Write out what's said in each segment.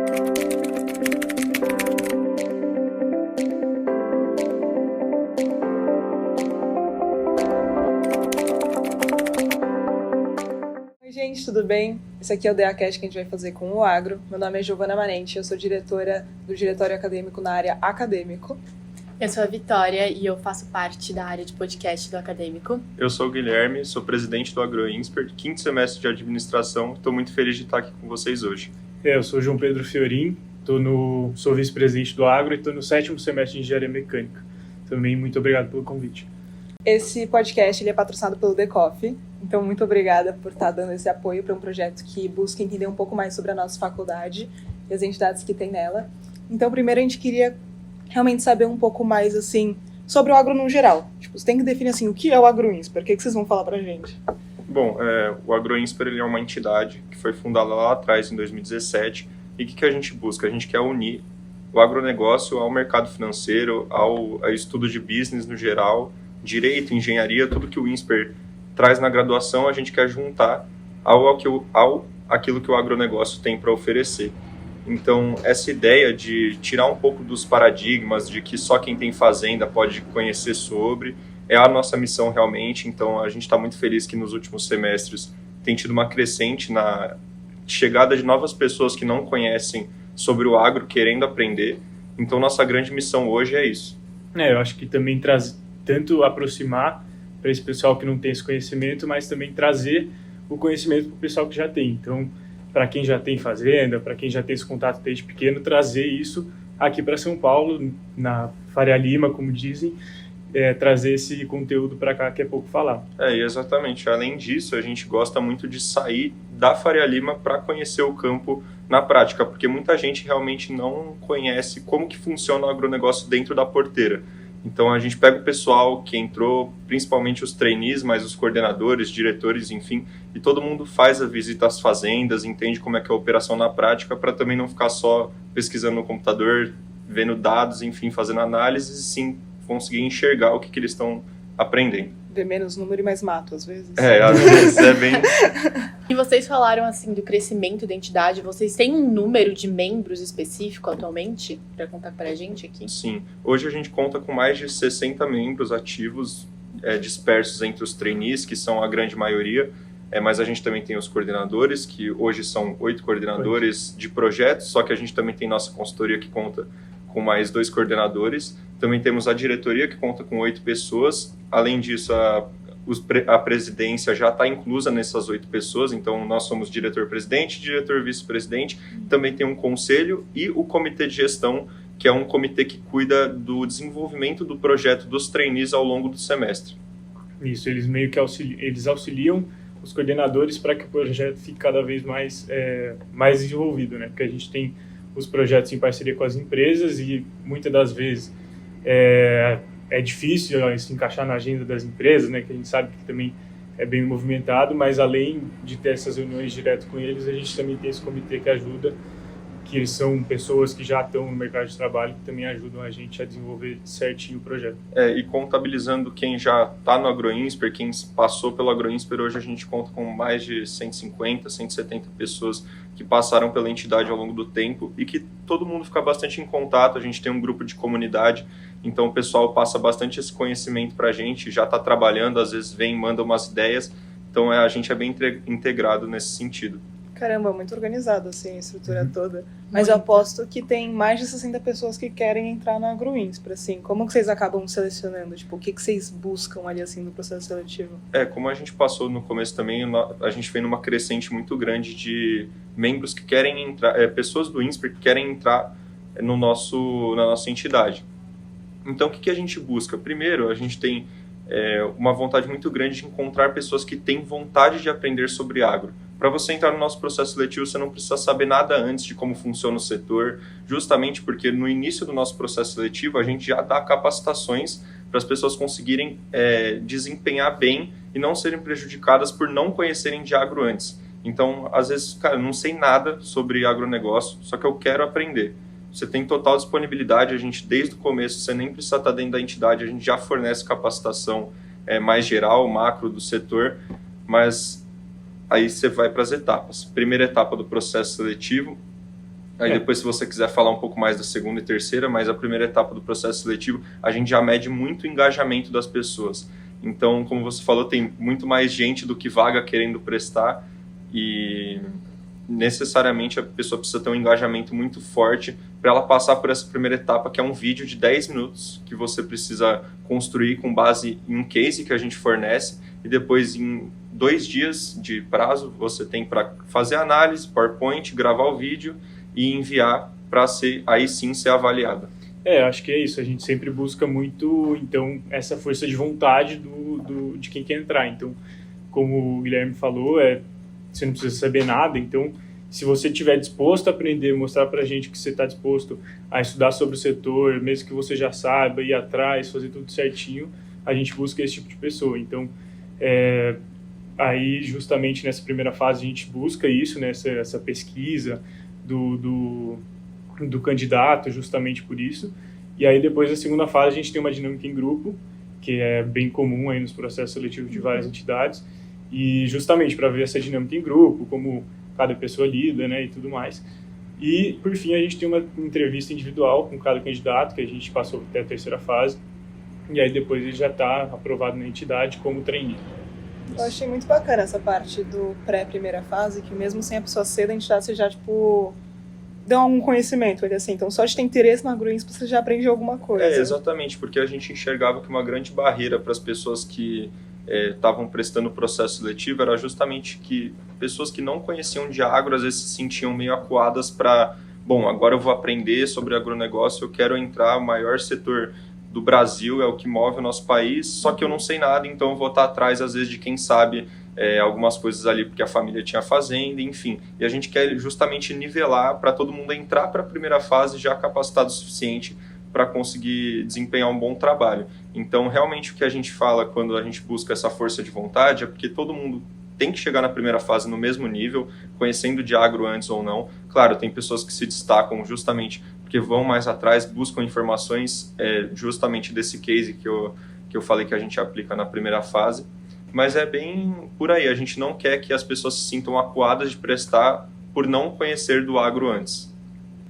Oi gente, tudo bem? Esse aqui é o DAcast que a gente vai fazer com o Agro. Meu nome é Giovana Manente, eu sou diretora do Diretório Acadêmico na área Acadêmico. Eu sou a Vitória e eu faço parte da área de podcast do Acadêmico. Eu sou o Guilherme, sou presidente do AgroInsper, quinto semestre de administração. Estou muito feliz de estar aqui com vocês hoje. Eu sou o João Pedro Fiorin, sou vice-presidente do Agro e estou no 7º semestre de Engenharia Mecânica. Também muito obrigado pelo convite. Esse podcast ele é patrocinado pelo DECOF, então muito obrigada por estar dando esse apoio para um projeto que busca entender um pouco mais sobre a nossa faculdade e as entidades que tem nela. Então, primeiro a gente queria realmente saber um pouco mais, assim, sobre o agro no geral. Tipo, você tem que definir, assim, o que é o AgroInsper? O que vocês vão falar pra gente? Bom, o AgroInsper ele é uma entidade que foi fundada lá atrás, em 2017, e o que a gente busca? A gente quer unir o agronegócio ao mercado financeiro, ao estudo de business no geral, direito, engenharia, tudo que o INSPER traz na graduação, a gente quer juntar ao aquilo que o agronegócio tem para oferecer. Então, essa ideia de tirar um pouco dos paradigmas de que só quem tem fazenda pode conhecer sobre, é a nossa missão realmente. Então, a gente está muito feliz que nos últimos semestres tem tido uma crescente na chegada de novas pessoas que não conhecem sobre o agro, querendo aprender. Então, nossa grande missão hoje é isso. Eu acho que também tanto aproximar para esse pessoal que não tem esse conhecimento, mas também trazer o conhecimento para o pessoal que já tem. Então, para quem já tem fazenda, para quem já tem esse contato desde pequeno, trazer isso aqui para São Paulo, na Faria Lima, como dizem, trazer esse conteúdo para cá que é pouco falar. Exatamente. Além disso, a gente gosta muito de sair da Faria Lima para conhecer o campo na prática, porque muita gente realmente não conhece como que funciona o agronegócio dentro da porteira. Então a gente pega o pessoal que entrou, principalmente os trainees, mas os coordenadores, diretores, enfim, e todo mundo faz a visita às fazendas, entende como é que é a operação na prática, para também não ficar só pesquisando no computador, vendo dados, enfim, fazendo análises, e sim conseguir enxergar o que eles estão aprendendo. Ver menos número e mais mato, às vezes. Às vezes é bem... E vocês falaram, assim, do crescimento da entidade. Vocês têm um número de membros específico atualmente para contar para a gente aqui? Sim. Hoje a gente conta com mais de 60 membros ativos, dispersos entre os trainees, que são a grande maioria, mas a gente também tem os coordenadores, que hoje são 8 coordenadores de projetos, só que a gente também tem nossa consultoria que conta com mais 2 coordenadores. Também temos a diretoria, que conta com 8 pessoas. Além disso, a presidência já está inclusa nessas 8 pessoas, então nós somos diretor-presidente, diretor-vice-presidente, também tem um conselho e o comitê de gestão, que é um comitê que cuida do desenvolvimento do projeto dos trainees ao longo do semestre. Isso, eles meio que auxiliam os coordenadores para que o projeto fique cada vez mais desenvolvido, né? Porque a gente tem os projetos em parceria com as empresas e muitas das vezes é difícil se encaixar na agenda das empresas, né, que a gente sabe que também é bem movimentado, mas além de ter essas reuniões direto com eles, a gente também tem esse comitê que ajuda, que eles são pessoas que já estão no mercado de trabalho, que também ajudam a gente a desenvolver certinho o projeto. E contabilizando quem já está no AgroInsper, quem passou pelo AgroInsper, hoje a gente conta com mais de 150, 170 pessoas que passaram pela entidade ao longo do tempo e que todo mundo fica bastante em contato. A gente tem um grupo de comunidade, então o pessoal passa bastante esse conhecimento para a gente, já está trabalhando, às vezes vem, manda umas ideias, então a gente é bem integrado nesse sentido. Caramba, muito organizado, assim, a estrutura toda. Mas eu aposto que tem mais de 60 pessoas que querem entrar na AgroInsper, assim. Como que vocês acabam selecionando? Tipo, o que vocês buscam ali, assim, no processo seletivo? Como a gente passou no começo também, a gente vem numa crescente muito grande de membros que querem entrar, pessoas do INSPER que querem entrar na nossa entidade. Então, o que a gente busca? Primeiro, a gente tem uma vontade muito grande de encontrar pessoas que têm vontade de aprender sobre agro. Para você entrar no nosso processo seletivo, você não precisa saber nada antes de como funciona o setor, justamente porque no início do nosso processo seletivo, a gente já dá capacitações para as pessoas conseguirem desempenhar bem e não serem prejudicadas por não conhecerem de agro antes. Então, às vezes, cara, eu não sei nada sobre agronegócio, só que eu quero aprender. Você tem total disponibilidade, a gente desde o começo, você nem precisa estar dentro da entidade, a gente já fornece capacitação mais geral, macro do setor, mas aí você vai para as etapas. Primeira etapa do processo seletivo Aí depois, se você quiser falar um pouco mais da segunda e terceira, mas a primeira etapa do processo seletivo, a gente já mede muito o engajamento das pessoas. Então, como você falou, tem muito mais gente do que vaga querendo prestar e necessariamente a pessoa precisa ter um engajamento muito forte para ela passar por essa primeira etapa, que é um vídeo de 10 minutos que você precisa construir com base em um case que a gente fornece, e depois em 2 dias de prazo você tem para fazer a análise, PowerPoint, gravar o vídeo e enviar para aí sim ser avaliada. Acho que é isso. A gente sempre busca muito, então, essa força de vontade de quem quer entrar. Então, como o Guilherme falou, você não precisa saber nada. Então, se você estiver disposto a aprender, mostrar para a gente que você está disposto a estudar sobre o setor, mesmo que você já saiba, ir atrás, fazer tudo certinho, a gente busca esse tipo de pessoa. Então, aí, justamente nessa primeira fase, a gente busca isso, né, essa pesquisa do candidato, justamente por isso. E aí depois da segunda fase a gente tem uma dinâmica em grupo, que é bem comum aí nos processos seletivos de várias entidades, e justamente para ver essa dinâmica em grupo, como cada pessoa lida, né, e tudo mais. E por fim a gente tem uma entrevista individual com cada candidato, que a gente passou até a terceira fase, e aí depois ele já está aprovado na entidade como trainee. Eu achei muito bacana essa parte do pré-primeira fase, que mesmo sem a pessoa ser da entidade, você já, tipo, deu algum conhecimento, assim. Então, só de ter interesse na AgroInspo, você já aprende alguma coisa. Exatamente, porque a gente enxergava que uma grande barreira para as pessoas que estavam prestando o processo seletivo era justamente que pessoas que não conheciam de agro, às vezes se sentiam meio acuadas para, bom, agora eu vou aprender sobre agronegócio, eu quero entrar no maior setor do Brasil, é o que move o nosso país, só que eu não sei nada, então eu vou estar atrás, às vezes, de quem sabe algumas coisas ali, porque a família tinha fazenda, enfim. E a gente quer justamente nivelar para todo mundo entrar para a primeira fase já capacitado o suficiente para conseguir desempenhar um bom trabalho. Então, realmente, o que a gente fala quando a gente busca essa força de vontade é porque todo mundo tem que chegar na primeira fase no mesmo nível, conhecendo de agro antes ou não. Claro, tem pessoas que se destacam justamente porque vão mais atrás, buscam informações justamente desse case que eu falei que a gente aplica na primeira fase, mas é bem por aí, a gente não quer que as pessoas se sintam acuadas de prestar por não conhecer do agro antes.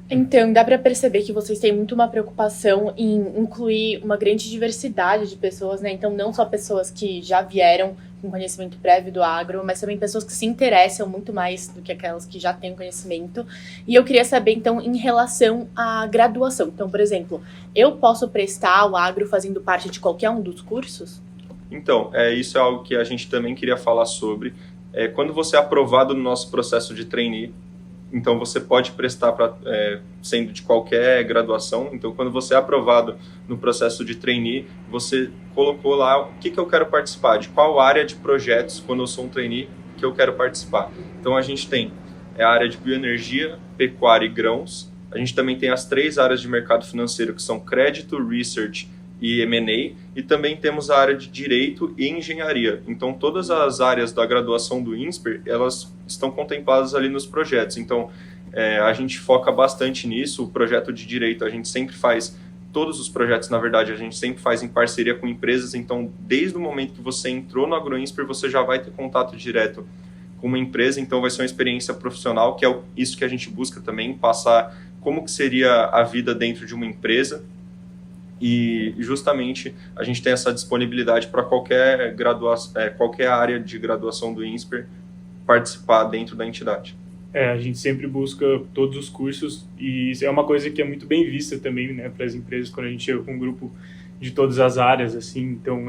Então, dá para perceber que vocês têm muito uma preocupação em incluir uma grande diversidade de pessoas, né? Então, não só pessoas que já vieram com conhecimento prévio do agro, mas também pessoas que se interessam muito mais do que aquelas que já têm conhecimento. E eu queria saber, então, em relação à graduação. Então, por exemplo, eu posso prestar o agro fazendo parte de qualquer um dos cursos? Então, isso é algo que a gente também queria falar sobre. Quando você é aprovado no nosso processo de trainee, então você pode prestar sendo de qualquer graduação. Então, quando você é aprovado no processo de trainee, você colocou lá o que eu quero participar, de qual área de projetos, quando eu sou um trainee, que eu quero participar. Então, a gente tem a área de bioenergia, pecuária e grãos. A gente também tem as 3 áreas de mercado financeiro, que são crédito, research e M&A, e também temos a área de direito e engenharia. Então, todas as áreas da graduação do INSPER, elas estão contempladas ali nos projetos. Então, a gente foca bastante nisso. O projeto de direito, a gente sempre faz, todos os projetos, na verdade, a gente sempre faz em parceria com empresas. Então, desde o momento que você entrou no AgroInsper, você já vai ter contato direto com uma empresa. Então, vai ser uma experiência profissional, que é isso que a gente busca também, passar como que seria a vida dentro de uma empresa. E justamente a gente tem essa disponibilidade para qualquer área de graduação do INSPER participar dentro da entidade. A gente sempre busca todos os cursos, e isso é uma coisa que é muito bem vista também, né, para as empresas, quando a gente chega com um grupo de todas as áreas, assim. Então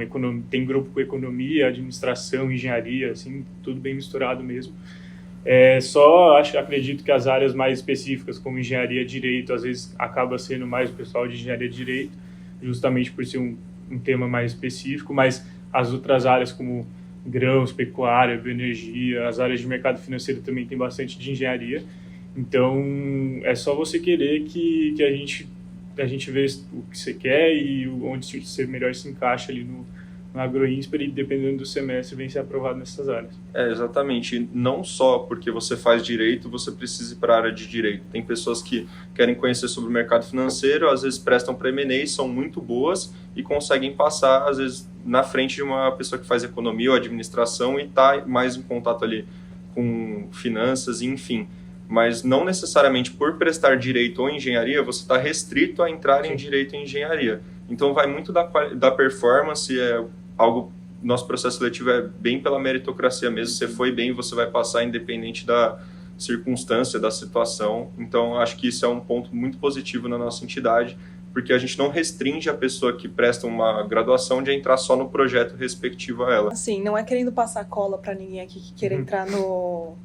tem grupo com economia, administração, engenharia, assim, tudo bem misturado mesmo. Acredito que as áreas mais específicas, como engenharia e direito, às vezes acaba sendo mais o pessoal de engenharia e direito, justamente por ser um tema mais específico, mas as outras áreas como grãos, pecuária, bioenergia, as áreas de mercado financeiro também tem bastante de engenharia. Então, é só você querer que a gente vê o que você quer e onde você melhor se encaixa ali no AgroInsper, e dependendo do semestre vem ser aprovado nessas áreas. Exatamente. Não só porque você faz direito, você precisa ir para a área de direito. Tem pessoas que querem conhecer sobre o mercado financeiro, às vezes prestam para M&A, são muito boas e conseguem passar, às vezes, na frente de uma pessoa que faz economia ou administração e está mais em contato ali com finanças, enfim. mas não necessariamente por prestar direito ou engenharia, você está restrito a entrar em direito e engenharia. Então vai muito da performance, nosso processo seletivo é bem pela meritocracia mesmo, você foi bem, você vai passar independente da circunstância, da situação. Então acho que isso é um ponto muito positivo na nossa entidade, porque a gente não restringe a pessoa que presta uma graduação de entrar só no projeto respectivo a ela. Assim, não é querendo passar cola pra ninguém aqui que queira entrar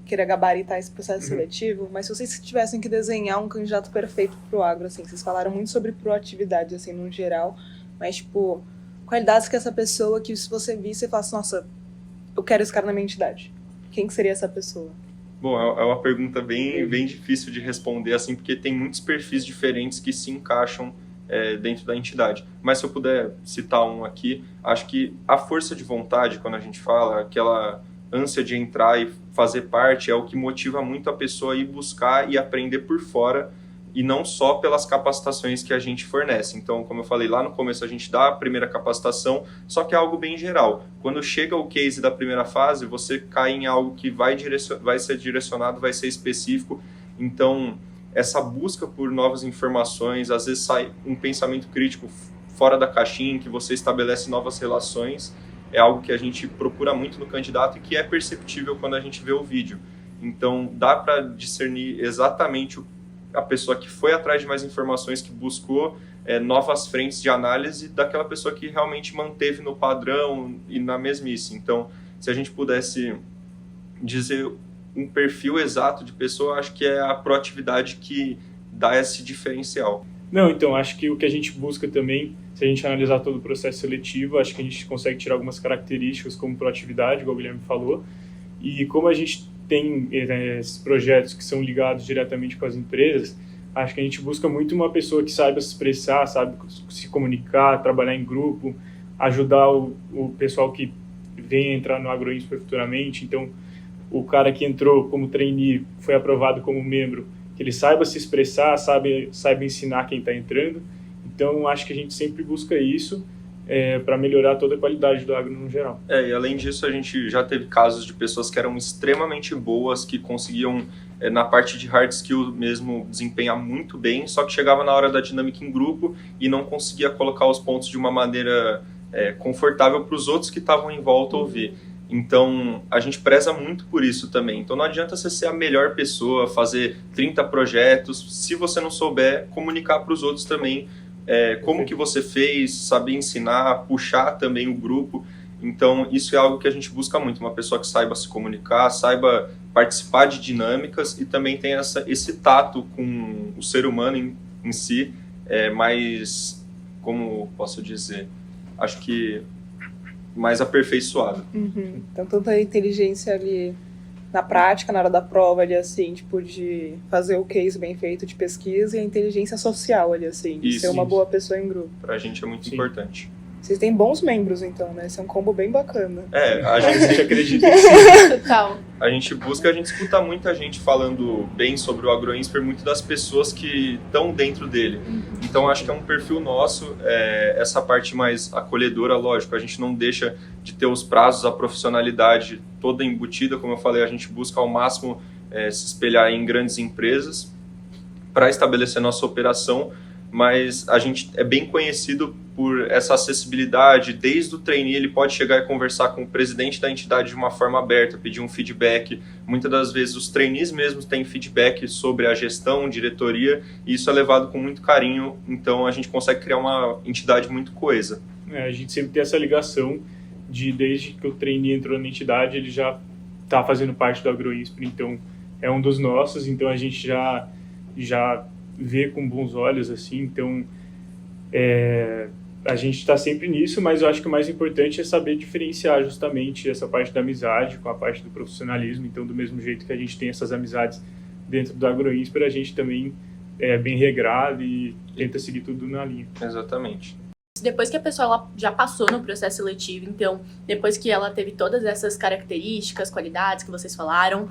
queira gabaritar esse processo seletivo, mas se vocês tivessem que desenhar um candidato perfeito pro agro, assim, vocês falaram muito sobre proatividade, assim, no geral, mas, tipo, qualidades que essa pessoa, que se você visse, você falasse, nossa, eu quero esse cara na minha entidade. Quem que seria essa pessoa? Bom, é uma pergunta bem difícil de responder, assim, porque tem muitos perfis diferentes que se encaixam dentro da entidade. Mas se eu puder citar um aqui, acho que a força de vontade, quando a gente fala, aquela ânsia de entrar e fazer parte, é o que motiva muito a pessoa a ir buscar e aprender por fora, e não só pelas capacitações que a gente fornece. Então, como eu falei lá no começo, a gente dá a primeira capacitação, só que é algo bem geral. Quando chega o case da primeira fase, você cai em algo que vai ser direcionado, vai ser específico. Então, essa busca por novas informações, às vezes sai um pensamento crítico fora da caixinha, em que você estabelece novas relações, é algo que a gente procura muito no candidato e que é perceptível quando a gente vê o vídeo. Então, dá para discernir exatamente a pessoa que foi atrás de mais informações, que buscou novas frentes de análise, daquela pessoa que realmente manteve no padrão e na mesmice. Então, se a gente pudesse dizer um perfil exato de pessoa, acho que é a proatividade que dá esse diferencial. Não, então, acho que o que a gente busca também, se a gente analisar todo o processo seletivo, acho que a gente consegue tirar algumas características como proatividade, igual o Guilherme falou, e como a gente tem esses projetos que são ligados diretamente com as empresas, acho que a gente busca muito uma pessoa que saiba se expressar, sabe se comunicar, trabalhar em grupo, ajudar o pessoal que vem entrar no AgroInsper futuramente. Então, o cara que entrou como trainee, foi aprovado como membro, que ele saiba se expressar, saiba ensinar quem está entrando. Então, acho que a gente sempre busca isso para melhorar toda a qualidade do agro no geral. E além disso, a gente já teve casos de pessoas que eram extremamente boas, que conseguiam, na parte de hard skill mesmo, desempenhar muito bem, só que chegava na hora da dinâmica em grupo e não conseguia colocar os pontos de uma maneira confortável para os outros que estavam em volta ouvir. Então, a gente preza muito por isso também. Então, não adianta você ser a melhor pessoa, fazer 30 projetos, se você não souber comunicar para os outros também como que você fez, saber ensinar, puxar também o grupo. Então, isso é algo que a gente busca muito, uma pessoa que saiba se comunicar, saiba participar de dinâmicas e também tem esse tato com o ser humano em si, mais, como posso dizer, acho que mais aperfeiçoado. Então, tanta inteligência ali na prática, na hora da prova, ali, assim, tipo, de fazer o case bem feito de pesquisa, e a inteligência social, ali, assim, de ser uma boa pessoa em grupo. Pra gente é muito importante. Vocês têm bons membros, então, né? Esse é um combo bem bacana. A gente acredita. Total. A gente busca, a gente escuta muita gente falando bem sobre o AgroInsper, muito das pessoas que estão dentro dele. Então, acho que é um perfil nosso, essa parte mais acolhedora, lógico, a gente não deixa de ter os prazos, a profissionalidade toda embutida, como eu falei, a gente busca ao máximo se espelhar em grandes empresas para estabelecer nossa operação, mas a gente é bem conhecido por essa acessibilidade. Desde o trainee, ele pode chegar e conversar com o presidente da entidade de uma forma aberta, pedir um feedback. Muitas das vezes os trainees mesmos têm feedback sobre a gestão, diretoria, e isso é levado com muito carinho, então a gente consegue criar uma entidade muito coesa. A gente sempre tem essa ligação desde que o trainee entrou na entidade, ele já está fazendo parte do AgroInsper, então é um dos nossos, então a gente já vê com bons olhos, assim, então a gente está sempre nisso, mas eu acho que o mais importante é saber diferenciar justamente essa parte da amizade com a parte do profissionalismo. Então, do mesmo jeito que a gente tem essas amizades dentro do AgroInsper, a gente também é bem regrado e tenta seguir tudo na linha. Exatamente. Depois que a pessoa ela já passou no processo seletivo, então, depois que ela teve todas essas características, qualidades que vocês falaram,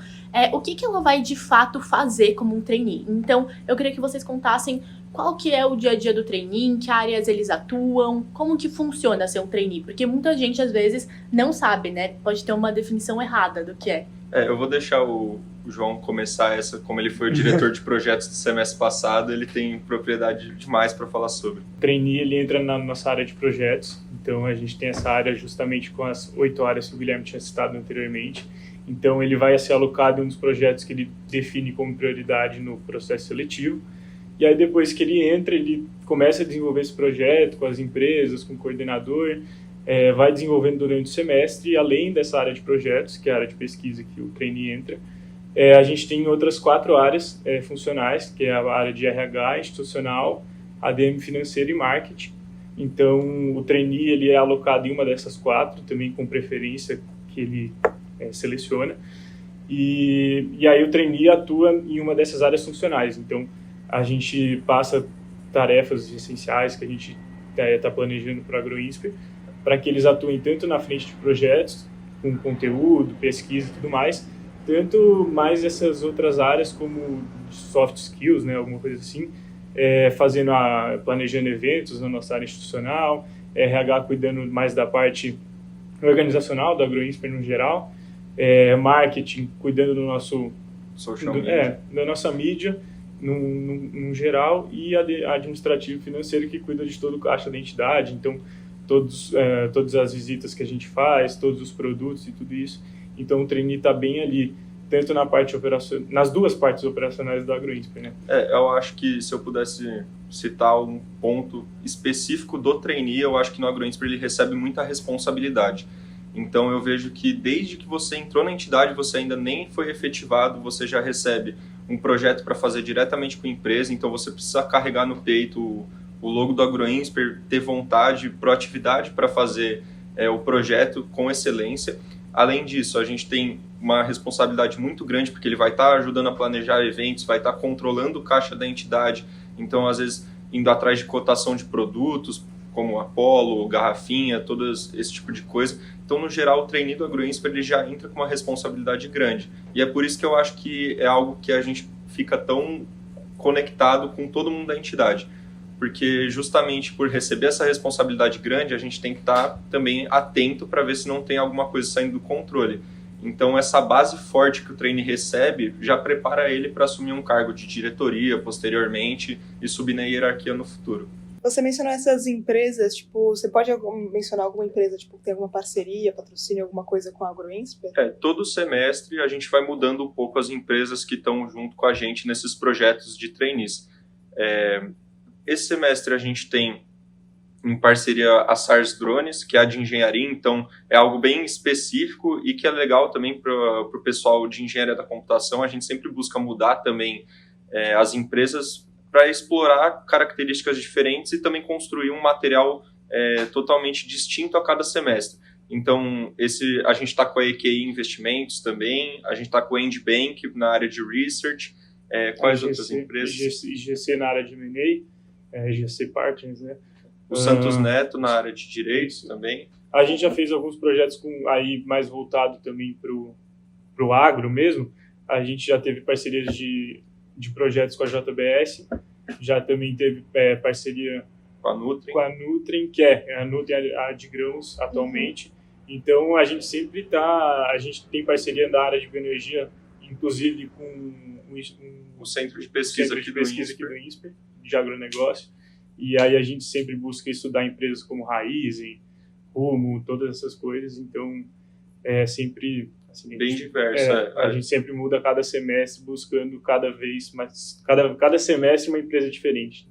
o que ela vai de fato fazer como um trainee? Então, eu queria que vocês contassem qual que é o dia a dia do trainee, em que áreas eles atuam, como que funciona ser um trainee, porque muita gente às vezes não sabe, né? Pode ter uma definição errada do que é. Eu vou deixar o o João começar essa, como ele foi o diretor de projetos do semestre passado, ele tem propriedade demais para falar sobre. O trainee, ele entra na nossa área de projetos, então a gente tem essa área justamente com as 8 áreas que o Guilherme tinha citado anteriormente. Então ele vai ser alocado em um dos projetos que ele define como prioridade no processo seletivo. E aí depois que ele entra, ele começa a desenvolver esse projeto com as empresas, com o coordenador, vai desenvolvendo durante o semestre, e além dessa área de projetos, que é a área de pesquisa que o trainee entra, a gente tem outras 4 áreas funcionais, que é a área de RH, institucional, ADM financeiro e marketing. Então, o trainee ele é alocado em uma dessas 4, também com preferência que ele seleciona. E aí o trainee atua em uma dessas áreas funcionais. Então, a gente passa tarefas essenciais que a gente está planejando para o AgroInsper, para que eles atuem tanto na frente de projetos, com conteúdo, pesquisa e tudo mais, tanto mais essas outras áreas como soft skills, né, alguma coisa assim, planejando eventos na nossa área institucional, RH cuidando mais da parte organizacional do AgroInsper no geral, marketing cuidando do nosso social media, da nossa mídia no geral, e administrativo financeiro que cuida de todo o caixa da entidade, então todas as visitas que a gente faz, todos os produtos e tudo isso. Então o trainee está bem ali, tanto na parte nas duas partes operacionais do AgroInsper, né? Eu acho que se eu pudesse citar um ponto específico do trainee, eu acho que no AgroInsper ele recebe muita responsabilidade. Então eu vejo que desde que você entrou na entidade, você ainda nem foi efetivado, você já recebe um projeto para fazer diretamente com a empresa, então você precisa carregar no peito o logo do AgroInsper, ter vontade, proatividade para fazer o projeto com excelência. Além disso, a gente tem uma responsabilidade muito grande, porque ele vai estar ajudando a planejar eventos, vai estar controlando o caixa da entidade, então às vezes indo atrás de cotação de produtos, como Apollo, garrafinha, todo esse tipo de coisa. Então, no geral, o trainee do AgroInsper ele já entra com uma responsabilidade grande. E é por isso que eu acho que é algo que a gente fica tão conectado com todo mundo da entidade. Porque justamente por receber essa responsabilidade grande, a gente tem que estar também atento para ver se não tem alguma coisa saindo do controle. Então, essa base forte que o trainee recebe já prepara ele para assumir um cargo de diretoria posteriormente e subir na hierarquia no futuro. Você mencionou essas empresas, tipo, você pode mencionar alguma empresa, tipo, que tem alguma parceria, patrocínio, alguma coisa com a AgroInsper? Todo semestre a gente vai mudando um pouco as empresas que estão junto com a gente nesses projetos de trainees. Esse semestre a gente tem em parceria a SARS Drones, que é a de engenharia, então é algo bem específico e que é legal também para o pessoal de engenharia da computação. A gente sempre busca mudar também as empresas para explorar características diferentes e também construir um material totalmente distinto a cada semestre. Então, a gente está com a EQI Investimentos também, a gente está com a Endbank na área de Research, quais outras empresas? IGC na área de M&A, IGC Partners, né? O Santos Neto na área de Direitos também. A gente já fez alguns projetos aí mais voltado também para o agro mesmo. A gente já teve parcerias de projetos com a JBS, já também teve parceria com a Nutrim, que a Nutrim é a de grãos atualmente. Então a gente sempre a gente tem parceria da área de bioenergia, inclusive com o centro de pesquisa aqui do INSPER, de agronegócio. E aí a gente sempre busca estudar empresas como Raizen, Rumo, todas essas coisas. Então é sempre assim, bem diverso. A gente sempre muda cada semestre, buscando cada vez mais, cada semestre uma empresa diferente.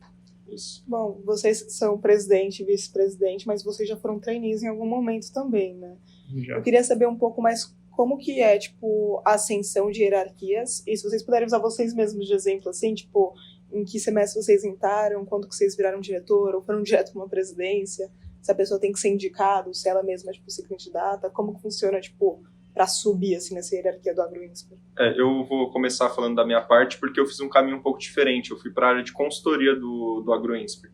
Isso. Bom, vocês são presidente e vice-presidente, mas vocês já foram trainees em algum momento também, né? Já. Eu queria saber um pouco mais como que é, tipo, a ascensão de hierarquias, e se vocês puderem usar vocês mesmos de exemplo, assim, tipo, em que semestre vocês entraram, quando que vocês viraram diretor, ou foram direto para uma presidência, se a pessoa tem que ser indicada, se ela mesma, tipo, se candidata, como que funciona, tipo, para subir, assim, nessa hierarquia do AgroInsper? Eu vou começar falando da minha parte, porque eu fiz um caminho um pouco diferente. Eu fui para a área de consultoria do AgroInsper.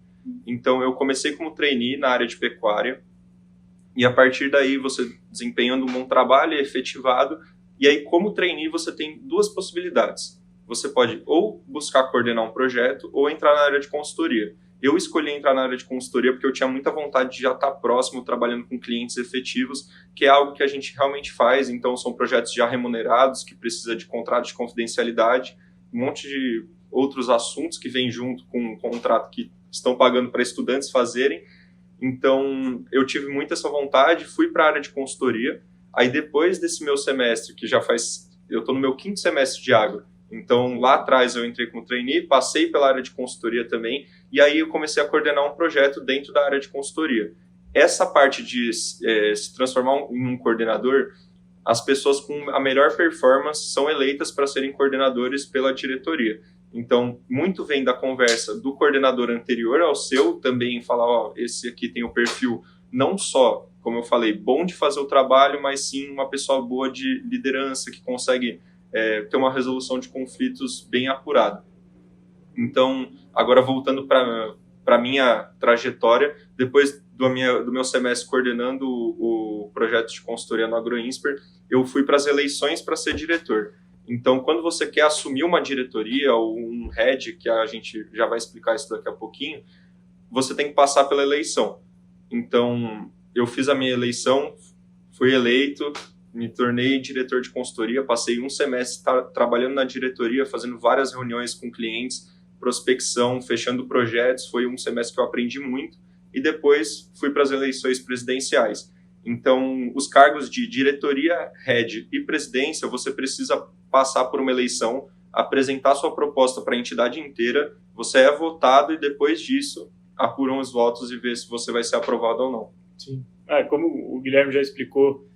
Então, eu comecei como trainee na área de pecuária, e a partir daí, você desempenhando um bom trabalho, é efetivado, e aí, como trainee, você tem duas possibilidades. Você pode ou buscar coordenar um projeto, ou entrar na área de consultoria. Eu escolhi entrar na área de consultoria porque eu tinha muita vontade de já estar próximo, trabalhando com clientes efetivos, que é algo que a gente realmente faz. Então, são projetos já remunerados, que precisa de contrato de confidencialidade, um monte de outros assuntos que vêm junto com o contrato que estão pagando para estudantes fazerem. Então, eu tive muito essa vontade, fui para a área de consultoria. Aí, depois desse meu semestre, que já faz... Eu estou no meu 5º semestre de agro. Então, lá atrás eu entrei como trainee, passei pela área de consultoria também, e aí eu comecei a coordenar um projeto dentro da área de consultoria. Essa parte de se transformar em um coordenador, as pessoas com a melhor performance são eleitas para serem coordenadores pela diretoria. Então, muito vem da conversa do coordenador anterior ao seu, também falar, ó, esse aqui tem o perfil não só, como eu falei, bom de fazer o trabalho, mas sim uma pessoa boa de liderança, que consegue ter uma resolução de conflitos bem apurada. Então, agora voltando para a minha trajetória, depois do meu semestre coordenando o projeto de consultoria no AgroInsper, eu fui para as eleições para ser diretor. Então, quando você quer assumir uma diretoria ou um head, que a gente já vai explicar isso daqui a pouquinho, você tem que passar pela eleição. Então, eu fiz a minha eleição, fui eleito, me tornei diretor de consultoria, passei um semestre trabalhando na diretoria, fazendo várias reuniões com clientes, prospecção, fechando projetos. Foi um semestre que eu aprendi muito, e depois fui para as eleições presidenciais. Então, os cargos de diretoria, head e presidência, você precisa passar por uma eleição, apresentar sua proposta para a entidade inteira, você é votado e depois disso apuram os votos e vê se você vai ser aprovado ou não. Sim. Como o Guilherme já explicou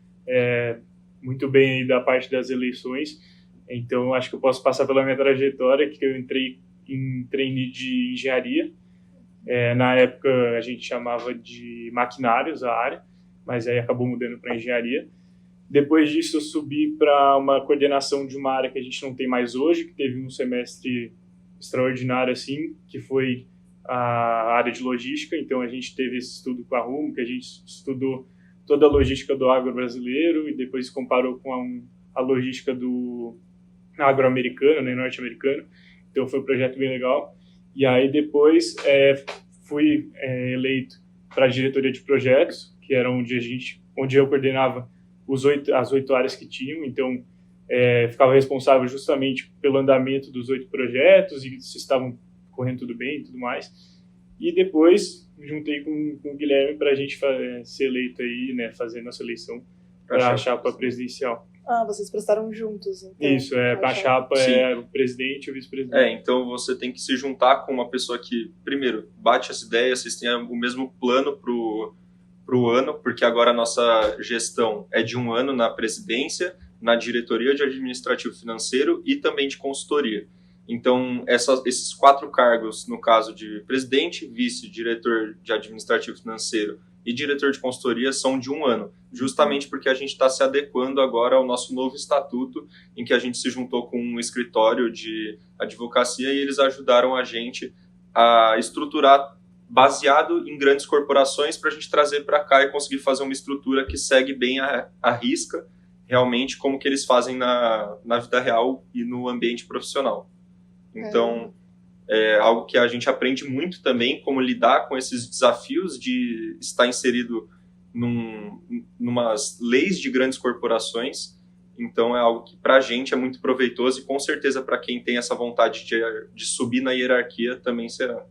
muito bem aí da parte das eleições, então acho que eu posso passar pela minha trajetória, que eu entrei em trainee de engenharia. Na época a gente chamava de maquinários a área, mas aí acabou mudando para engenharia. Depois disso eu subi para uma coordenação de uma área que a gente não tem mais hoje, que teve um semestre extraordinário assim, que foi a área de logística. Então a gente teve esse estudo com a Rumo, que a gente estudou toda a logística do agro brasileiro e depois comparou com a logística do agro-americano, né, norte-americano. Então foi um projeto bem legal. E aí depois fui eleito para a diretoria de projetos, que era onde eu coordenava as 8 áreas que tinham. Então ficava responsável justamente pelo andamento dos 8 projetos e se estavam correndo tudo bem e tudo mais. E depois me juntei com o Guilherme para a gente ser eleito aí, né, fazer nossa eleição para a chapa presidencial. Vocês prestaram juntos, então. Isso, a chapa Sim. é o presidente e o vice-presidente. Então você tem que se juntar com uma pessoa que, primeiro, bate as ideias, vocês têm o mesmo plano pro ano, porque agora a nossa gestão é de 1 ano na presidência, na diretoria de administrativo financeiro e também de consultoria. Então, esses 4 cargos, no caso de presidente, vice, diretor de administrativo financeiro e diretor de consultoria, são de 1 ano, justamente porque a gente está se adequando agora ao nosso novo estatuto, em que a gente se juntou com um escritório de advocacia e eles ajudaram a gente a estruturar baseado em grandes corporações para a gente trazer para cá e conseguir fazer uma estrutura que segue bem a risca, realmente, como que eles fazem na vida real e no ambiente profissional. Então, é algo que a gente aprende muito também, como lidar com esses desafios de estar inserido numas leis de grandes corporações. Então, é algo que para a gente é muito proveitoso e com certeza para quem tem essa vontade de subir na hierarquia também será.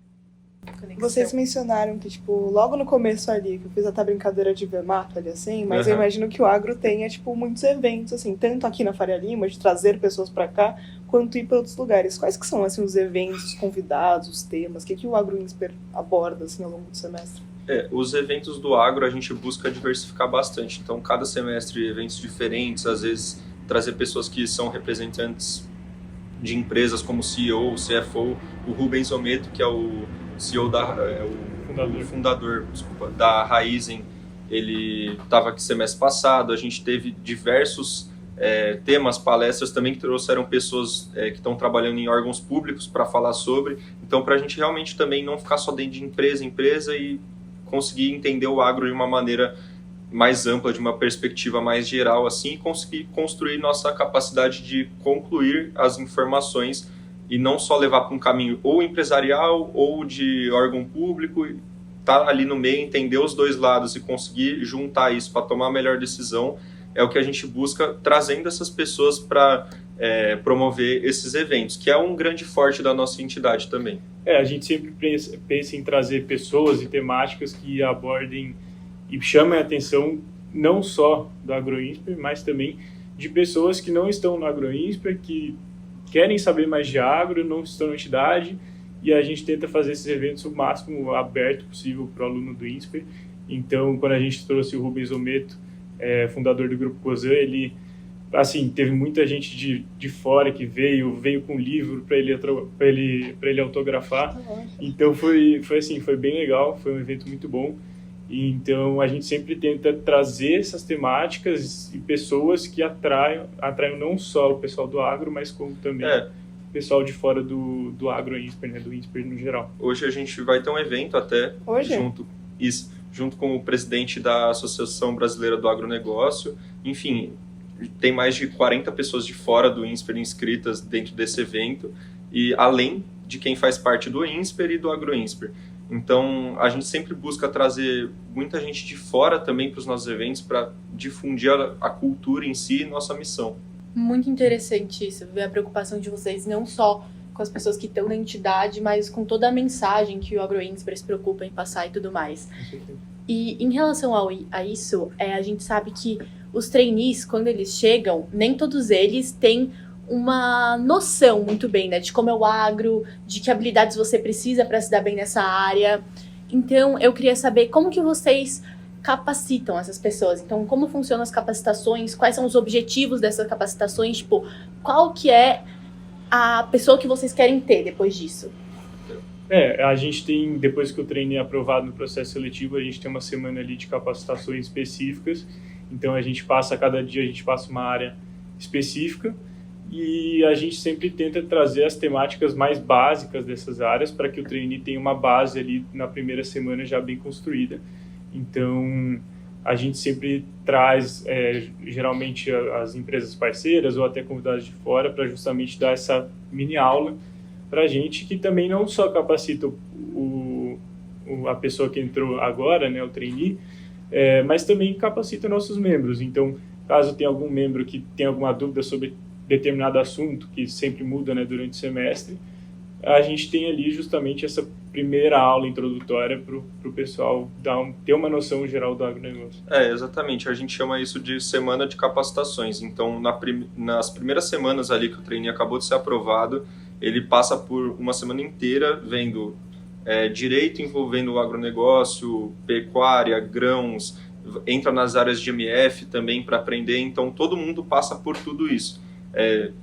Vocês mencionaram que, logo no começo ali, que eu fiz até brincadeira de ver mato ali assim, mas eu imagino que o agro tenha, muitos eventos, assim, tanto aqui na Faria Lima, de trazer pessoas para cá, quanto ir para outros lugares. Quais que são, assim, os eventos, os convidados, os temas? O que o AgroInsper aborda, assim, ao longo do semestre? Os eventos do agro a gente busca diversificar bastante. Então, cada semestre, eventos diferentes, às vezes trazer pessoas que são representantes de empresas como CEO, CFO, o Rubens Ometo, que é o CEO fundador da Raizen, ele estava aqui semestre passado. A gente teve diversos temas, palestras também que trouxeram pessoas que estão trabalhando em órgãos públicos para falar sobre. Então, para a gente realmente também não ficar só dentro de empresa e conseguir entender o agro de uma maneira mais ampla, de uma perspectiva mais geral, assim, e conseguir construir nossa capacidade de concluir as informações e não só levar para um caminho ou empresarial ou de órgão público, estar ali no meio, entender os dois lados e conseguir juntar isso para tomar a melhor decisão, é o que a gente busca trazendo essas pessoas para promover esses eventos, que é um grande forte da nossa entidade também. A gente sempre pensa em trazer pessoas e temáticas que abordem e chamem a atenção não só do AgroInsper, mas também de pessoas que não estão no AgroInsper, que querem saber mais de agro, não estão na entidade, e a gente tenta fazer esses eventos o máximo aberto possível para o aluno do INSPER. Então, quando a gente trouxe o Rubens Ometo, fundador do Grupo Cosan, ele, assim, teve muita gente de fora que veio com livro para ele autografar. Então, foi bem legal, foi um evento muito bom. Então, a gente sempre tenta trazer essas temáticas e pessoas que atraiam não só o pessoal do agro, mas como também o pessoal de fora do AgroInsper, né, do INSPER no geral. Hoje a gente vai ter um evento até, junto com o presidente da Associação Brasileira do Agronegócio. Enfim, tem mais de 40 pessoas de fora do INSPER inscritas dentro desse evento, e além de quem faz parte do INSPER e do AgroInsper. Então, a gente sempre busca trazer muita gente de fora também para os nossos eventos para difundir a cultura em si e nossa missão. Muito interessante isso, ver a preocupação de vocês não só com as pessoas que estão na entidade, mas com toda a mensagem que o AgroInsper se preocupa em passar e tudo mais. E em relação a isso, a gente sabe que os trainees, quando eles chegam, nem todos eles têm uma noção muito bem, né, de como é o agro, de que habilidades você precisa para se dar bem nessa área. Então, eu queria saber como que vocês capacitam essas pessoas. Então, como funcionam as capacitações, quais são os objetivos dessas capacitações, tipo, qual que é a pessoa que vocês querem ter depois disso? A gente tem, depois que o trainee é aprovado no processo seletivo, a gente tem uma semana ali de capacitações específicas. Então, cada dia a gente passa uma área específica, e a gente sempre tenta trazer as temáticas mais básicas dessas áreas para que o trainee tenha uma base ali na primeira semana já bem construída. Então, a gente sempre traz, geralmente, as empresas parceiras ou até convidados de fora para justamente dar essa mini aula para a gente, que também não só capacita a pessoa que entrou agora, né, o trainee, mas também capacita nossos membros. Então, caso tenha algum membro que tenha alguma dúvida sobre determinado assunto, que sempre muda, né, durante o semestre, a gente tem ali justamente essa primeira aula introdutória para o pessoal ter uma noção geral do agronegócio. Exatamente. A gente chama isso de semana de capacitações. Então, nas primeiras semanas ali que o trainee acabou de ser aprovado, ele passa por uma semana inteira vendo direito envolvendo o agronegócio, pecuária, grãos, entra nas áreas de MF também para aprender. Então, todo mundo passa por tudo isso.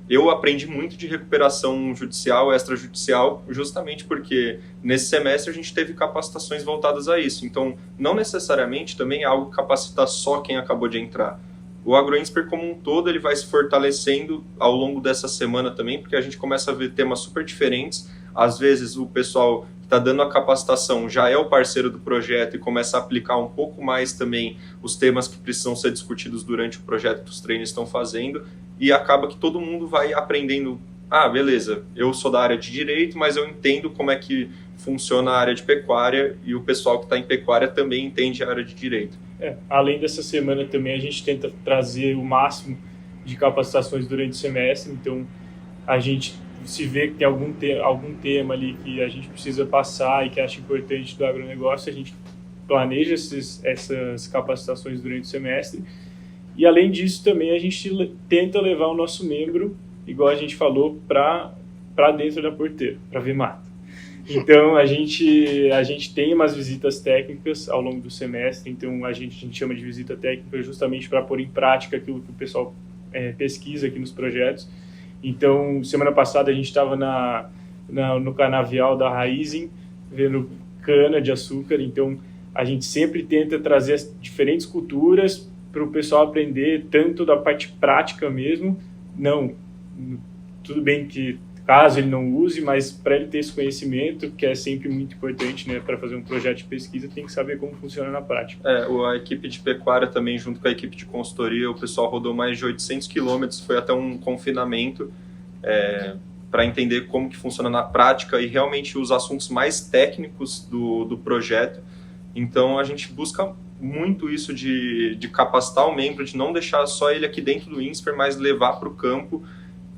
Eu aprendi muito de recuperação judicial, extrajudicial, justamente porque nesse semestre a gente teve capacitações voltadas a isso. Então, não necessariamente também é algo que capacita só quem acabou de entrar. O AgroInsper como um todo, ele vai se fortalecendo ao longo dessa semana também, porque a gente começa a ver temas super diferentes. Às vezes o pessoal que está dando a capacitação já é o parceiro do projeto e começa a aplicar um pouco mais também os temas que precisam ser discutidos durante o projeto que os trainees estão fazendo, e acaba que todo mundo vai aprendendo, beleza, eu sou da área de direito, mas eu entendo como é que funciona a área de pecuária, e o pessoal que está em pecuária também entende a área de direito. Além dessa semana também a gente tenta trazer o máximo de capacitações durante o semestre. Então a gente, se vê que tem algum tema ali que a gente precisa passar e que acha importante do agronegócio, a gente planeja essas capacitações durante o semestre. E além disso também a gente tenta levar o nosso membro, igual a gente falou, para dentro da porteira, para ver mato. Então, a gente tem umas visitas técnicas ao longo do semestre. Então, a gente chama de visita técnica justamente para pôr em prática aquilo que o pessoal pesquisa aqui nos projetos. Então, semana passada a gente estava no canavial da Raizen, vendo cana de açúcar. Então, a gente sempre tenta trazer as diferentes culturas para o pessoal aprender, tanto da parte prática mesmo. Não, tudo bem que caso ele não use, mas para ele ter esse conhecimento, que é sempre muito importante, né, para fazer um projeto de pesquisa, tem que saber como funciona na prática. A equipe de pecuária também, junto com a equipe de consultoria, o pessoal rodou mais de 800 quilômetros, foi até um confinamento, para entender como que funciona na prática e realmente os assuntos mais técnicos do projeto. Então, a gente busca muito isso de capacitar o membro, de não deixar só ele aqui dentro do INSPER, mas levar para o campo,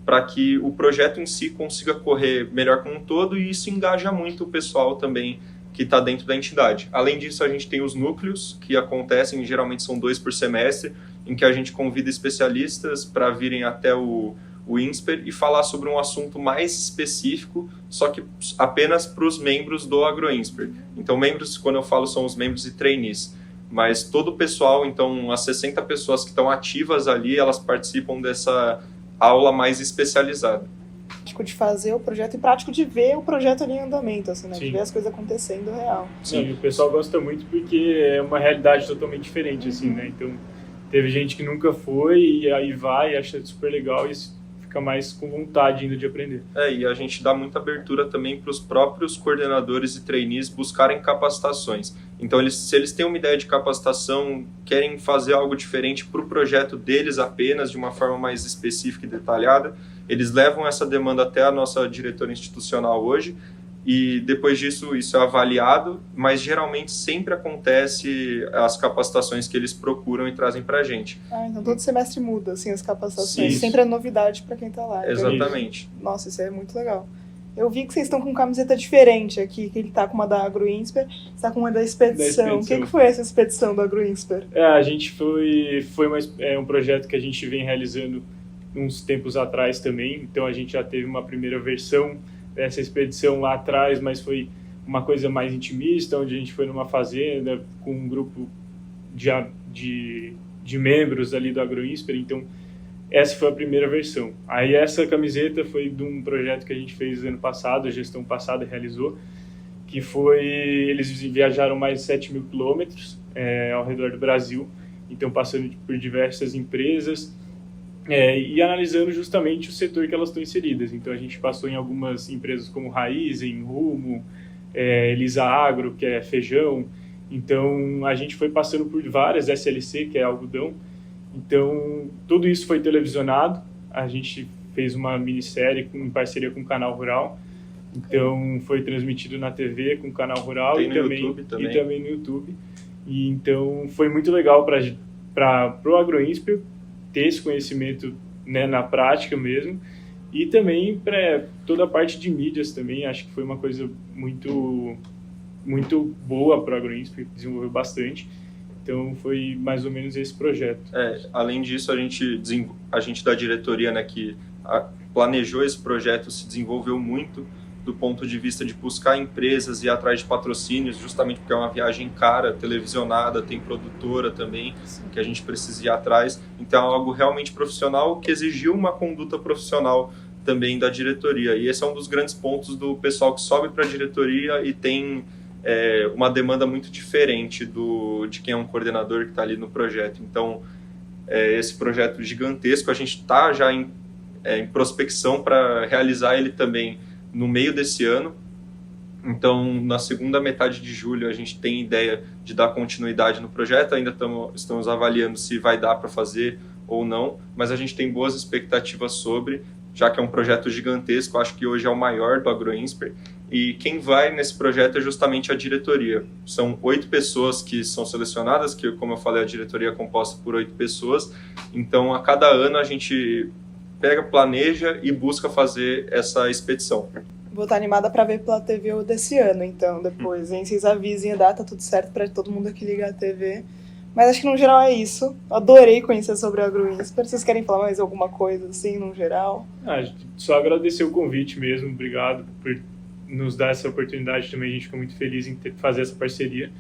para que o projeto em si consiga correr melhor como um todo, e isso engaja muito o pessoal também que está dentro da entidade. Além disso, a gente tem os núcleos, que acontecem, geralmente são 2 por semestre, em que a gente convida especialistas para virem até o INSPER e falar sobre um assunto mais específico, só que apenas para os membros do AgroINSPER. Então, membros, quando eu falo, são os membros e trainees, mas todo o pessoal, então, as 60 pessoas que estão ativas ali, elas participam dessa aula mais especializada. Prático de fazer o projeto e prático de ver o projeto ali em andamento, assim, né? Sim. De ver as coisas acontecendo real. Sim, o pessoal gosta muito porque é uma realidade totalmente diferente, assim, né? Então, teve gente que nunca foi e aí vai e acha super legal e fica mais com vontade ainda de aprender. E a gente dá muita abertura também para os próprios coordenadores e trainees buscarem capacitações. Então, se eles têm uma ideia de capacitação, querem fazer algo diferente para o projeto deles apenas, de uma forma mais específica e detalhada, eles levam essa demanda até a nossa diretora institucional hoje, e depois disso isso é avaliado, mas geralmente sempre acontece as capacitações que eles procuram e trazem para a gente. Então todo semestre muda, assim, as capacitações. Sim. Sempre é novidade para quem tá lá. Exatamente. Nossa, isso é muito legal. Eu vi que vocês estão com camiseta diferente aqui, que ele tá com uma da AgroINSPER, você tá com uma da Expedição. O que foi essa Expedição do AgroINSPER? A gente foi um projeto que a gente vem realizando uns tempos atrás também, então a gente já teve uma primeira versão dessa expedição lá atrás, mas foi uma coisa mais intimista, onde a gente foi numa fazenda com um grupo de membros ali do AgroINSPER, então essa foi a primeira versão. Aí essa camiseta foi de um projeto que a gente fez ano passado, a gestão passada realizou, que foi, eles viajaram mais de 7 mil quilômetros ao redor do Brasil, então passando por diversas empresas, e analisando justamente o setor que elas estão inseridas. Então a gente passou em algumas empresas como Raizen, Rumo, Elisa Agro, que é feijão. Então a gente foi passando por várias, SLC, que é algodão. Então tudo isso foi televisionado. A gente fez uma minissérie em parceria com o Canal Rural. Então foi transmitido na TV com o Canal Rural e também no YouTube. E então foi muito legal para o AgroINSPER ter esse conhecimento, né, na prática mesmo, e também para toda a parte de mídias também. Acho que foi uma coisa muito, muito boa para o AgroINSPER, desenvolveu bastante. Então foi mais ou menos esse projeto. Além disso, a gente da diretoria, né, que planejou esse projeto, se desenvolveu muito do ponto de vista de buscar empresas e ir atrás de patrocínios, justamente porque é uma viagem cara, televisionada, tem produtora também, que a gente precisa ir atrás. Então é algo realmente profissional que exigiu uma conduta profissional também da diretoria. E esse é um dos grandes pontos do pessoal que sobe para a diretoria e tem uma demanda muito diferente de quem é um coordenador que está ali no projeto. Então, esse projeto gigantesco, a gente está já em prospecção para realizar ele também no meio desse ano. Então, na segunda metade de julho, a gente tem ideia de dar continuidade no projeto. Ainda estamos avaliando se vai dar para fazer ou não, mas a gente tem boas expectativas sobre, já que é um projeto gigantesco, acho que hoje é o maior do AgroINSPER, e quem vai nesse projeto é justamente a diretoria. São 8 pessoas que são selecionadas, que, como eu falei, a diretoria é composta por 8 pessoas, então a cada ano a gente planeja e busca fazer essa expedição. Vou estar animada para ver pela TV desse ano, então, depois, hein? Vocês avisem a data, tudo certo, para todo mundo aqui ligar a TV. Mas acho que no geral é isso. Adorei conhecer sobre a AgroINSPER. Vocês querem falar mais alguma coisa, assim, no geral? Só agradecer o convite mesmo, obrigado por nos dar essa oportunidade também, a gente fica muito feliz em fazer essa parceria.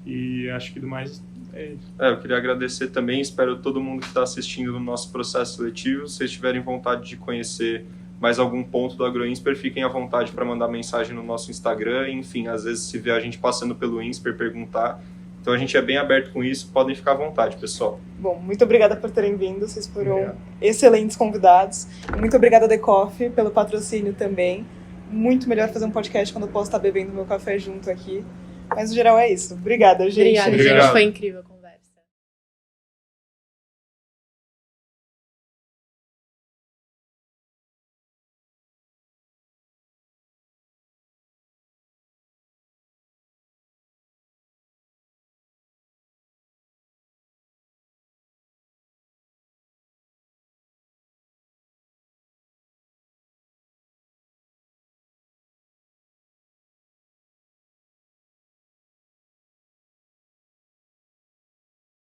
E acho que do mais é isso. Eu queria agradecer também, espero todo mundo que está assistindo no nosso processo seletivo, se vocês tiverem vontade de conhecer mais algum ponto do AgroINSPER, fiquem à vontade para mandar mensagem no nosso Instagram, enfim, às vezes se vê a gente passando pelo INSPER, perguntar. Então a gente é bem aberto com isso, podem ficar à vontade, pessoal. Bom, muito obrigada por terem vindo, vocês foram excelentes convidados. Muito obrigada, Decoff, pelo patrocínio também. Muito melhor fazer um podcast quando eu posso estar bebendo meu café junto aqui. Mas no geral é isso. Obrigada, gente. Obrigada, gente. Foi incrível.